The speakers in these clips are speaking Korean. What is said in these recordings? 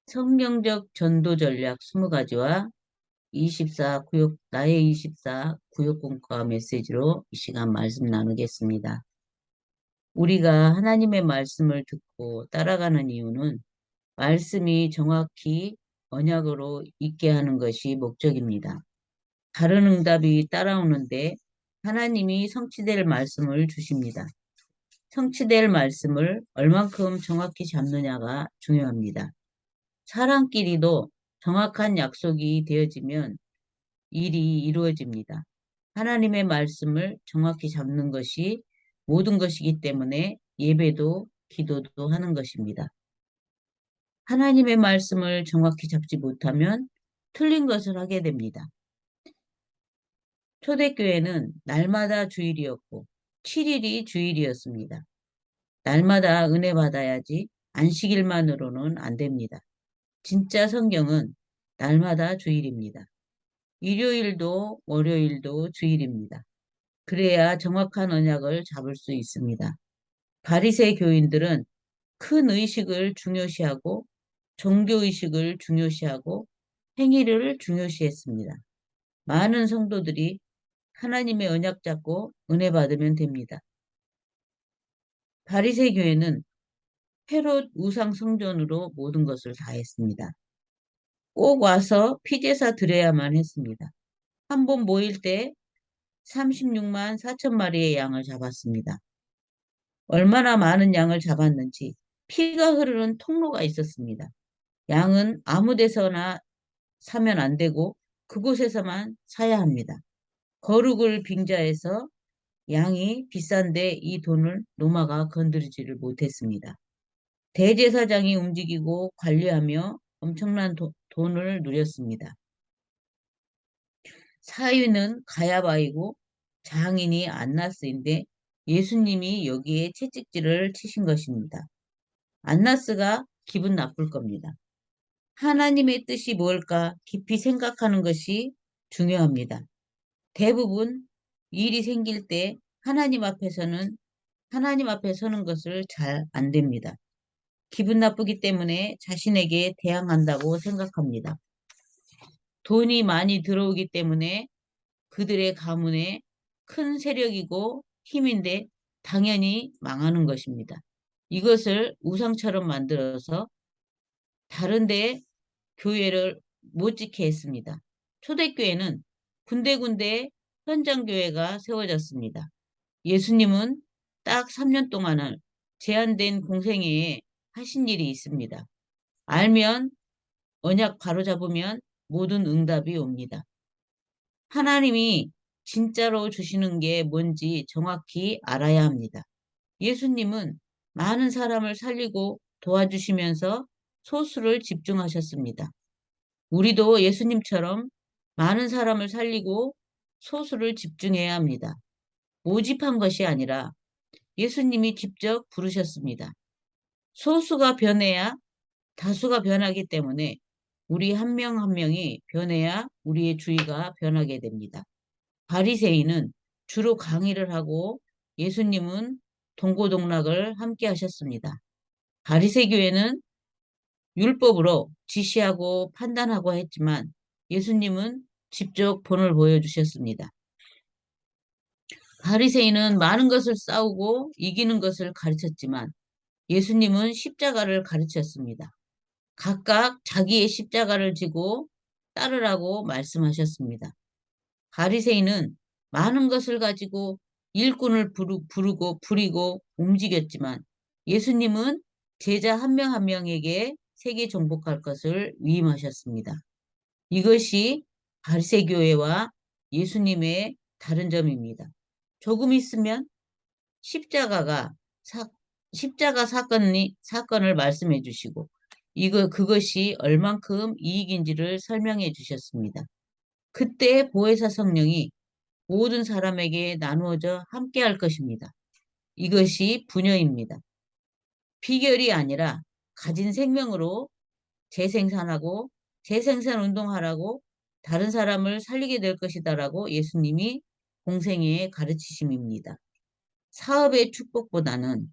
성경적 전도 전략 20가지와 나의 24 구역공과 메시지로 이 시간 말씀 나누겠습니다. 우리가 하나님의 말씀을 듣고 따라가는 이유는 말씀이 정확히 언약으로 있게 하는 것이 목적입니다. 다른 응답이 따라오는데 하나님이 성취될 말씀을 주십니다. 성취될 말씀을 얼만큼 정확히 잡느냐가 중요합니다. 사람끼리도 정확한 약속이 되어지면 일이 이루어집니다. 하나님의 말씀을 정확히 잡는 것이 모든 것이기 때문에 예배도 기도도 하는 것입니다. 하나님의 말씀을 정확히 잡지 못하면 틀린 것을 하게 됩니다. 초대교회는 날마다 주일이었고 7일이 주일이었습니다. 날마다 은혜 받아야지 안식일만으로는 안 됩니다. 진짜 성경은 날마다 주일입니다. 일요일도 월요일도 주일입니다. 그래야 정확한 언약을 잡을 수 있습니다. 바리새 교인들은 큰 의식을 중요시하고 종교의식을 중요시하고 행위를 중요시했습니다. 많은 성도들이 하나님의 언약 잡고 은혜 받으면 됩니다. 바리새 교회는 헤롯 우상 성전으로 모든 것을 다 했습니다. 꼭 와서 피제사 드려야만 했습니다. 한 번 모일 때 36만 4천 마리의 양을 잡았습니다. 얼마나 많은 양을 잡았는지 피가 흐르는 통로가 있었습니다. 양은 아무 데서나 사면 안 되고 그곳에서만 사야 합니다. 거룩을 빙자해서 양이 비싼데 이 돈을 노마가 건드리지를 못했습니다. 대제사장이 움직이고 관리하며 엄청난 돈을 누렸습니다. 사위는 가야바이고 장인이 안나스인데 예수님이 여기에 채찍질을 치신 것입니다. 안나스가 기분 나쁠 겁니다. 하나님의 뜻이 뭘까 깊이 생각하는 것이 중요합니다. 대부분 일이 생길 때 하나님 앞에 서는 것을 잘 안 됩니다. 기분 나쁘기 때문에 자신에게 대항한다고 생각합니다. 돈이 많이 들어오기 때문에 그들의 가문에 큰 세력이고 힘인데 당연히 망하는 것입니다. 이것을 우상처럼 만들어서 다른데 교회를 못 지게 했습니다. 초대교회는 군데군데 현장교회가 세워졌습니다. 예수님은 딱 3년 동안을 제한된 공생애에 하신 일이 있습니다. 알면 언약 바로잡으면 모든 응답이 옵니다. 하나님이 진짜로 주시는 게 뭔지 정확히 알아야 합니다. 예수님은 많은 사람을 살리고 도와주시면서 소수를 집중하셨습니다. 우리도 예수님처럼 많은 사람을 살리고 소수를 집중해야 합니다. 모집한 것이 아니라 예수님이 직접 부르셨습니다. 소수가 변해야 다수가 변하기 때문에 우리 한 명 한 명이 변해야 우리의 주의가 변하게 됩니다. 바리새인은 주로 강의를 하고 예수님은 동고동락을 함께 하셨습니다. 바리새 교회는 율법으로 지시하고 판단하고 했지만 예수님은 직접 본을 보여주셨습니다. 바리새인은 많은 것을 싸우고 이기는 것을 가르쳤지만 예수님은 십자가를 가르쳤습니다. 각각 자기의 십자가를 지고 따르라고 말씀하셨습니다. 바리새인은 많은 것을 가지고 일꾼을 부리고 움직였지만 예수님은 제자 한 명 한 명에게 세계 정복할 것을 위임하셨습니다. 이것이 바리새 교회와 예수님의 다른 점입니다. 조금 있으면 십자가가 사, 십자가 사건을 말씀해 주시고 그것이 얼만큼 이익인지를 설명해 주셨습니다. 그때 보혜사 성령이 모든 사람에게 나누어져 함께 할 것입니다. 이것이 분여입니다. 비결이 아니라 가진 생명으로 재생산하고 재생산 운동하라고 다른 사람을 살리게 될 것이다라고 예수님이 공생애에 가르치심입니다. 사업의 축복보다는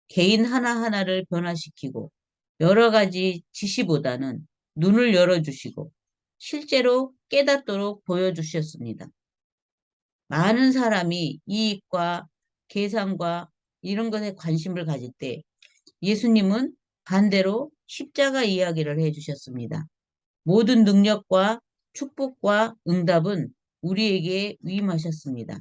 개인 하나하나를 변화시키고 여러 가지 지시보다는 눈을 열어주시고 실제로 깨닫도록 보여주셨습니다. 많은 사람이 이익과 계산과 이런 것에 관심을 가질 때 예수님은 반대로 십자가 이야기를 해주셨습니다. 모든 능력과 축복과 응답은 우리에게 위임하셨습니다.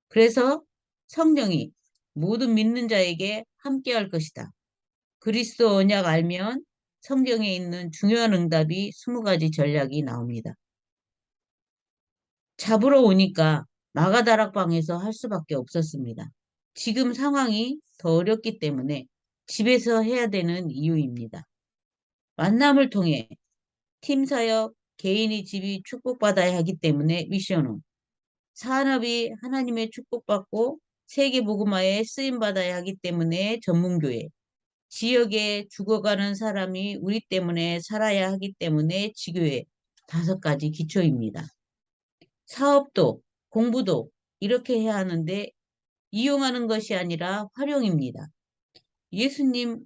그래서 성령이 모든 믿는 자에게 함께할 것이다. 그리스도 언약 알면 성경에 있는 중요한 응답이 20가지 전략이 나옵니다. 잡으러 오니까 마가다락방에서 할 수밖에 없었습니다. 지금 상황이 더 어렵기 때문에 집에서 해야 되는 이유입니다. 만남을 통해 팀 사역, 개인이 집이 축복받아야 하기 때문에 미션은 산업이 하나님의 축복받고 세계 복음화에 쓰임 받아야 하기 때문에 전문교회, 지역에 죽어가는 사람이 우리 때문에 살아야 하기 때문에 지교회 5가지 기초입니다. 사업도 공부도 이렇게 해야 하는데 이용하는 것이 아니라 활용입니다. 예수님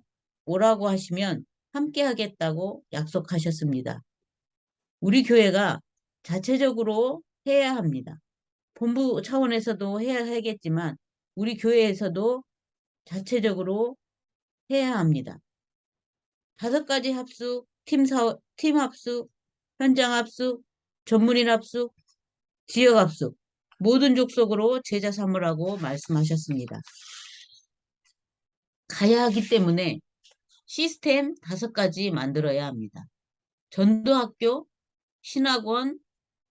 오라고 하시면 함께 하겠다고 약속하셨습니다. 우리 교회가 자체적으로 해야 합니다. 본부 차원에서도 해야 하겠지만 우리 교회에서도 자체적으로 해야 합니다. 5가지 합숙, 팀 합숙, 현장 합숙, 전문인 합숙, 지역 합숙, 모든 족속으로 제자 삼으라고 말씀하셨습니다. 가야 하기 때문에 시스템 5가지 만들어야 합니다. 전도학교, 신학원,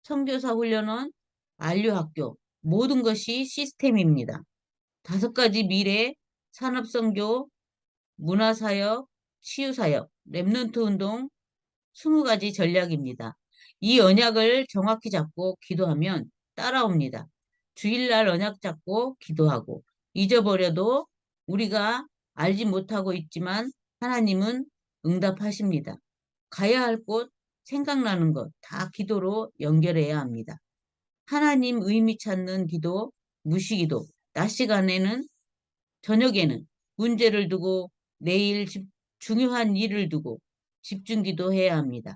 선교사 훈련원, 안료학교, 모든 것이 시스템입니다. 5가지 미래, 산업선교, 문화사역, 치유사역, 랩런트 운동, 20가지 전략입니다. 이 언약을 정확히 잡고 기도하면 따라옵니다. 주일날 언약 잡고 기도하고 잊어버려도 우리가 알지 못하고 있지만 하나님은 응답하십니다. 가야 할 곳, 생각나는 것 다 기도로 연결해야 합니다. 하나님 의미 찾는 기도, 무시기도, 낮 시간에는 저녁에는 문제를 두고 내일 중요한 일을 두고 집중 기도해야 합니다.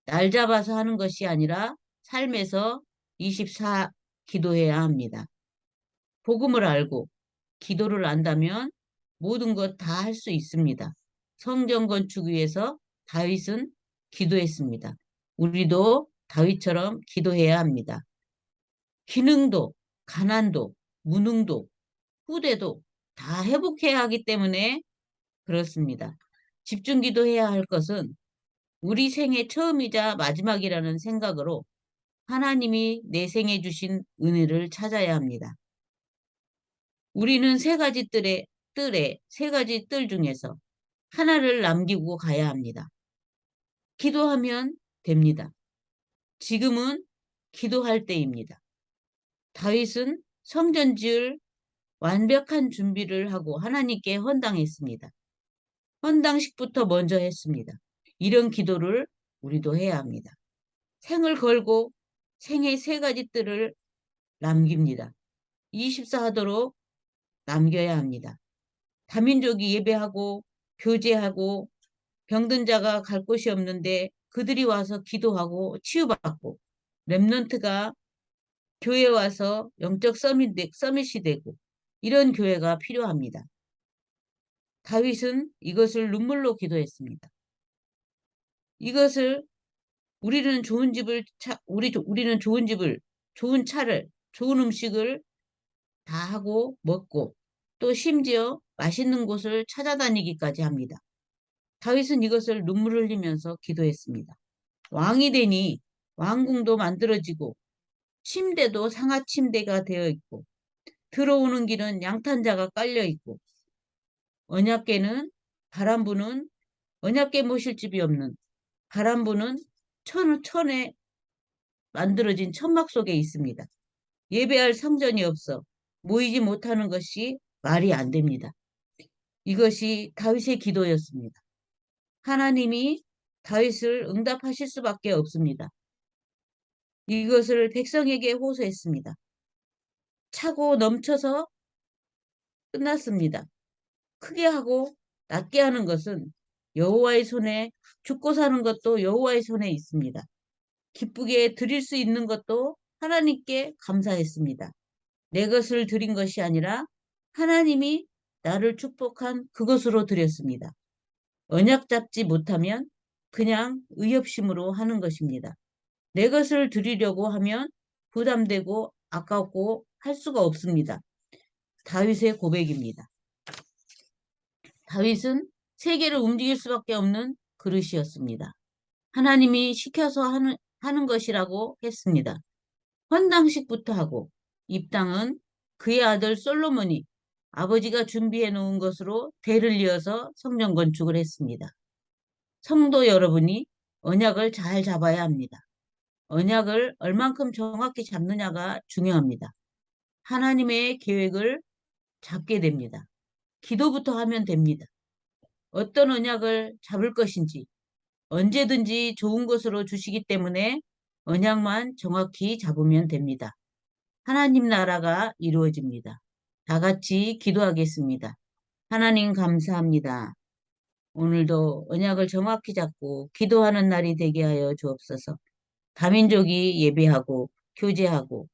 날 잡아서 하는 것이 아니라 삶에서 24 기도해야 합니다. 복음을 알고 기도를 안다면 모든 것 다 할 수 있습니다. 성전 건축 위해서 다윗은 기도했습니다. 우리도 다윗처럼 기도해야 합니다. 기능도, 가난도, 무능도, 후대도 다 회복해야 하기 때문에 그렇습니다. 집중 기도해야 할 것은 우리 생애 처음이자 마지막이라는 생각으로 하나님이 내 생에 주신 은혜를 찾아야 합니다. 우리는 3가지 뜰에 3가지 뜰 중에서 하나를 남기고 가야 합니다. 기도하면 됩니다. 지금은 기도할 때입니다. 다윗은 성전 지을 완벽한 준비를 하고 하나님께 헌당했습니다. 헌당식부터 먼저 했습니다. 이런 기도를 우리도 해야 합니다. 생을 걸고 생의 3가지 뜰을 남깁니다. 24 하도록 남겨야 합니다. 다민족이 예배하고 교제하고 병든 자가 갈 곳이 없는데 그들이 와서 기도하고 치유받고 렘넌트가 교회 와서 영적 서밋이 되고 이런 교회가 필요합니다. 다윗은 이것을 눈물로 기도했습니다. 이것을 우리는 좋은 집을, 좋은 차를, 좋은 음식을 다 하고 먹고 또 심지어 맛있는 곳을 찾아다니기까지 합니다. 다윗은 이것을 눈물 흘리면서 기도했습니다. 왕이 되니 왕궁도 만들어지고 침대도 상하 침대가 되어 있고 들어오는 길은 양탄자가 깔려 있고 언약궤는 바람 부는 언약궤 모실 집이 없는 바람 부는 천에 만들어진 천막 속에 있습니다. 예배할 성전이 없어 모이지 못하는 것이 말이 안 됩니다. 이것이 다윗의 기도였습니다. 하나님이 다윗을 응답하실 수밖에 없습니다. 이것을 백성에게 호소했습니다. 차고 넘쳐서 끝났습니다. 크게 하고 낮게 하는 것은 여호와의 손에 죽고 사는 것도 여호와의 손에 있습니다. 기쁘게 드릴 수 있는 것도 하나님께 감사했습니다. 내 것을 드린 것이 아니라 하나님이 나를 축복한 그것으로 드렸습니다. 언약 잡지 못하면 그냥 의협심으로 하는 것입니다. 내 것을 드리려고 하면 부담되고 아깝고 할 수가 없습니다. 다윗의 고백입니다. 다윗은 세계를 움직일 수밖에 없는 그릇이었습니다. 하나님이 시켜서 하는 것이라고 했습니다. 헌당식부터 하고 입당은 그의 아들 솔로몬이 아버지가 준비해 놓은 것으로 대를 이어서 성전 건축을 했습니다. 성도 여러분이 언약을 잘 잡아야 합니다. 언약을 얼만큼 정확히 잡느냐가 중요합니다. 하나님의 계획을 잡게 됩니다. 기도부터 하면 됩니다. 어떤 언약을 잡을 것인지 언제든지 좋은 것으로 주시기 때문에 언약만 정확히 잡으면 됩니다. 하나님 나라가 이루어집니다. 다 같이 기도하겠습니다. 하나님 감사합니다. 오늘도 언약을 정확히 잡고 기도하는 날이 되게 하여 주옵소서. 다민족이 예배하고 교제하고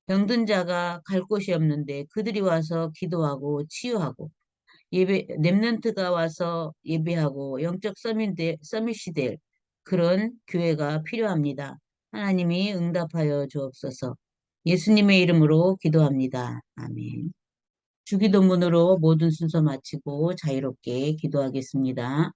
병든 자가 갈 곳이 없는데 그들이 와서 기도하고 치유하고 렘넌트가 와서 예배하고 영적 서밋이 될 그런 교회가 필요합니다. 하나님이 응답하여 주옵소서. 예수님의 이름으로 기도합니다. 아멘. 주기도문으로 모든 순서 마치고 자유롭게 기도하겠습니다.